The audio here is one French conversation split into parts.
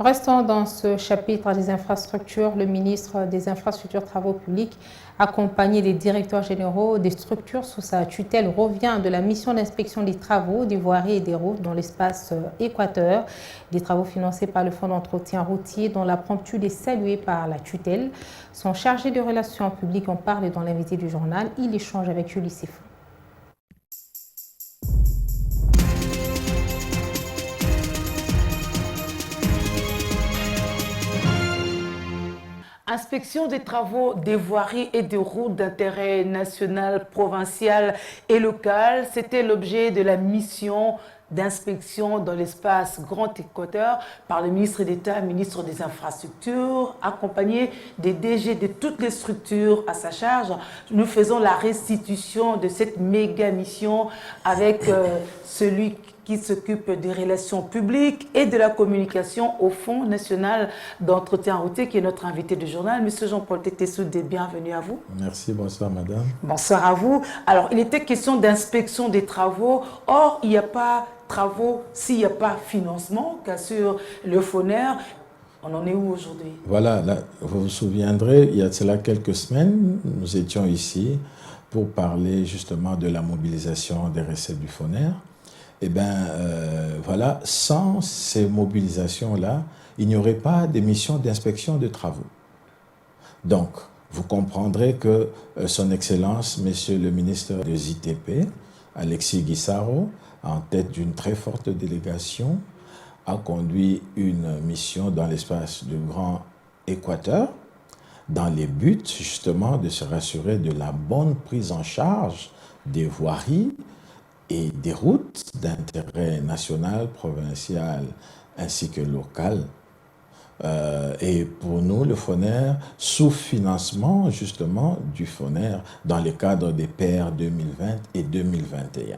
Restons dans ce chapitre des infrastructures. Le ministre des Infrastructures et Travaux publics, accompagné des directeurs généraux des structures sous sa tutelle, revient de la mission d'inspection des travaux, des voiries et des routes dans l'espace Équateur. Des travaux financés par le Fonds d'entretien routier dont la promptitude est saluée par la tutelle. Son chargé de relations publiques en parle dans l'invité du journal. Il échange avec Julie Sifou. Inspection des travaux, des voiries et des routes d'intérêt national, provincial et local, c'était l'objet de la mission d'inspection dans l'espace Grand Équateur par le ministre d'État, ministre des Infrastructures, accompagné des DG de toutes les structures à sa charge. Nous faisons la restitution de cette méga mission avec celui qui s'occupe des relations publiques et de la communication au Fonds national d'entretien routier, qui est notre invité du journal. Monsieur Jean-Paul Tété-Soudé, bienvenue à vous. Merci, bonsoir madame. Bonsoir à vous. Alors, il était question d'inspection des travaux. Or, il n'y a pas travaux s'il n'y a pas financement, qu'assure le FONER. On en est où aujourd'hui? Voilà, là, vous vous souviendrez, il y a cela quelques semaines, nous étions ici pour parler justement de la mobilisation des recettes du FONER. Eh bien, voilà, sans ces mobilisations-là, il n'y aurait pas de mission d'inspection de travaux. Donc, vous comprendrez que Son Excellence, Monsieur le ministre des ITP, Alexis Guissaro, en tête d'une très forte délégation, a conduit une mission dans l'espace du Grand Équateur, dans les buts justement de se rassurer de la bonne prise en charge des voiries et des routes d'intérêt national, provincial ainsi que local. Et pour nous, le FONER, sous financement justement du FONER dans le cadre des PR 2020 et 2021.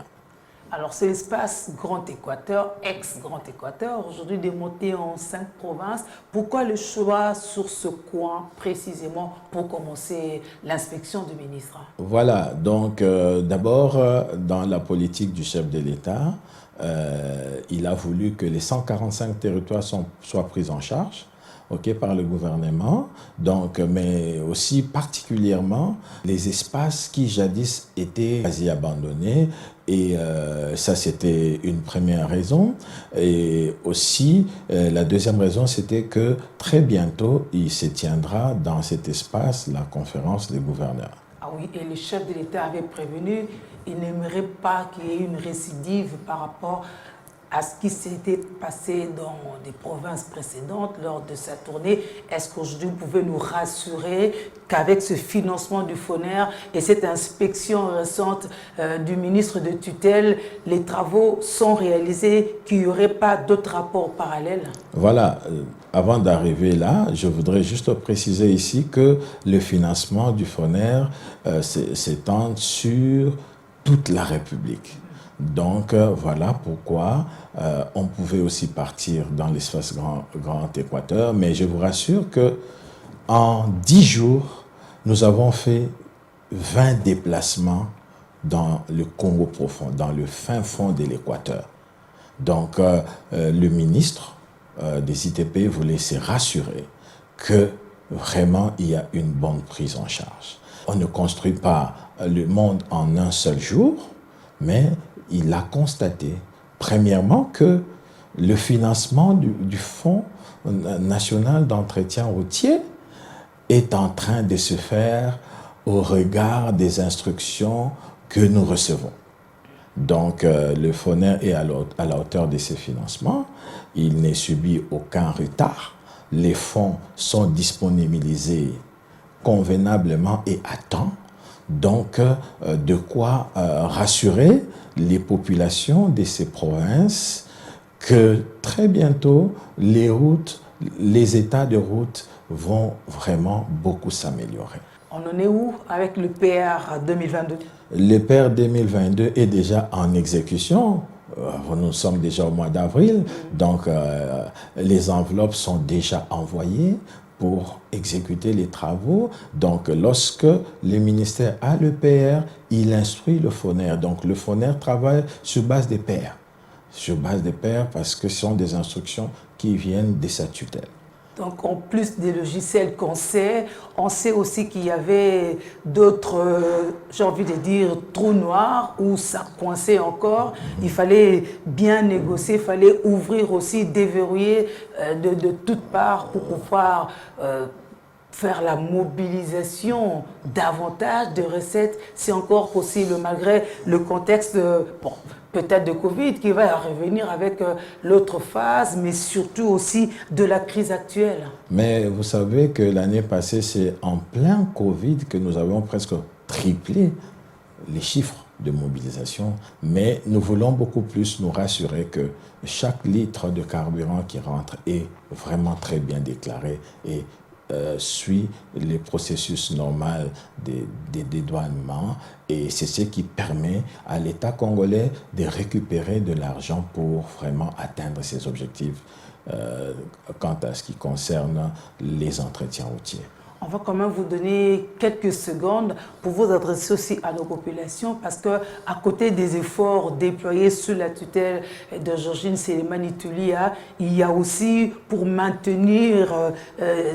Alors, c'est l'espace Grand Équateur, ex-Grand Équateur, aujourd'hui démonté en 5 provinces. Pourquoi le choix sur ce coin précisément pour commencer l'inspection du ministre? Voilà, donc d'abord, dans la politique du chef de l'État, il a voulu que les 145 territoires soient pris en charge. Par le gouvernement, donc, mais aussi particulièrement les espaces qui jadis étaient quasi abandonnés. Et ça, c'était une première raison. Et aussi, la deuxième raison, c'était que très bientôt, il se tiendra dans cet espace la conférence des gouverneurs. Ah oui, et le chef de l'État avait prévenu, il n'aimerait pas qu'il y ait une récidive par rapport à ce qui s'était passé dans des provinces précédentes lors de sa tournée. Est-ce qu'aujourd'hui, vous pouvez nous rassurer qu'avec ce financement du FONER et cette inspection récente du ministre de tutelle, les travaux sont réalisés, qu'il n'y aurait pas d'autres rapports parallèles? Voilà. Avant d'arriver là, je voudrais juste préciser ici que le financement du FONER s'étend sur toute la République. Donc, voilà pourquoi on pouvait aussi partir dans l'espace Grand Équateur. Mais je vous rassure qu'en 10 jours, nous avons fait 20 déplacements dans le Congo profond, dans le fin fond de l'Équateur. Donc, le ministre des ITP voulait se rassurer que vraiment il y a une bonne prise en charge. On ne construit pas le monde en un seul jour, mais il a constaté, premièrement, que le financement du Fonds national d'entretien routier est en train de se faire au regard des instructions que nous recevons. Donc, le FONER est à la hauteur de ses financements. Il n'est subi aucun retard. Les fonds sont disponibilisés convenablement et à temps. Donc, de quoi rassurer les populations de ces provinces que très bientôt, les routes, les états de route vont vraiment beaucoup s'améliorer. On en est où avec le PR 2022? Le PR 2022 est déjà en exécution. Nous sommes déjà au mois d'avril, donc les enveloppes sont déjà envoyées pour exécuter les travaux. Donc, lorsque le ministère a le PR, il instruit le FONER. Donc, le FONER travaille sur base des PR. sur base des pairs parce que ce sont des instructions qui viennent de sa tutelle. Donc, en plus des logiciels qu'on sait, on sait aussi qu'il y avait d'autres, j'ai envie de dire, trous noirs où ça coinçait encore. Il fallait bien négocier, il fallait ouvrir aussi, déverrouiller de toutes parts pour pouvoir faire la mobilisation davantage de recettes, si encore possible, malgré le contexte, bon, peut-être de Covid qui va revenir avec l'autre phase, mais surtout aussi de la crise actuelle. Mais vous savez que l'année passée, c'est en plein Covid que nous avons presque triplé les chiffres de mobilisation, mais nous voulons beaucoup plus nous rassurer que chaque litre de carburant qui rentre est vraiment très bien déclaré et suit les processus normaux des dédouanements et c'est ce qui permet à l'État congolais de récupérer de l'argent pour vraiment atteindre ses objectifs quant à ce qui concerne les entretiens routiers. On va quand même vous donner quelques secondes pour vous adresser aussi à nos populations parce que à côté des efforts déployés sous la tutelle de Georgine Sélémani Tulia, il y a aussi pour maintenir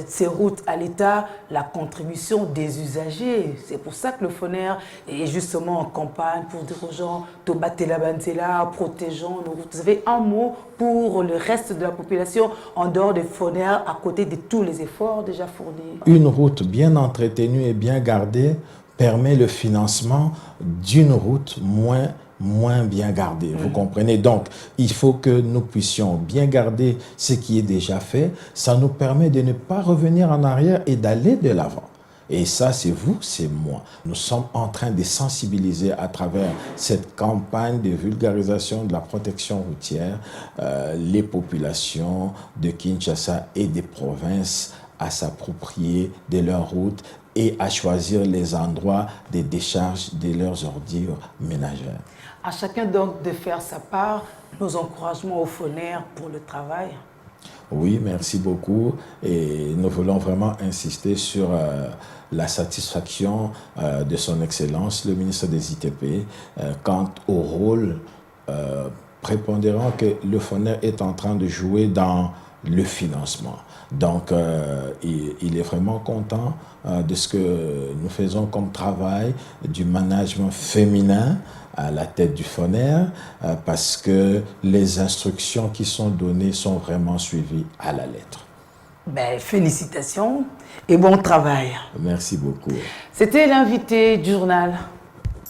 ces routes à l'État la contribution des usagers. C'est pour ça que le FONER est justement en campagne pour dire aux gens Tobatela Bantela, protégeons nos routes. Vous avez un mot pour le reste de la population en dehors des FONER à côté de tous les efforts déjà fournis? Une route bien entretenue et bien gardée permet le financement d'une route moins bien gardée. Vous comprenez? Donc, il faut que nous puissions bien garder ce qui est déjà fait. Ça nous permet de ne pas revenir en arrière et d'aller de l'avant. Et ça, c'est vous, c'est moi. Nous sommes en train de sensibiliser à travers cette campagne de vulgarisation de la protection routière les populations de Kinshasa et des provinces à s'approprier de leurs routes et à choisir les endroits de décharge de leurs ordures ménagères. À chacun donc de faire sa part, nos encouragements au FONER pour le travail. Oui, merci beaucoup. Et nous voulons vraiment insister sur la satisfaction de son Excellence, le ministre des ITP, quant au rôle prépondérant que le FONER est en train de jouer dans le financement. Donc, il est vraiment content de ce que nous faisons comme travail du management féminin à la tête du FONER parce que les instructions qui sont données sont vraiment suivies à la lettre. Ben, félicitations et bon travail. Merci beaucoup. C'était l'invité du journal.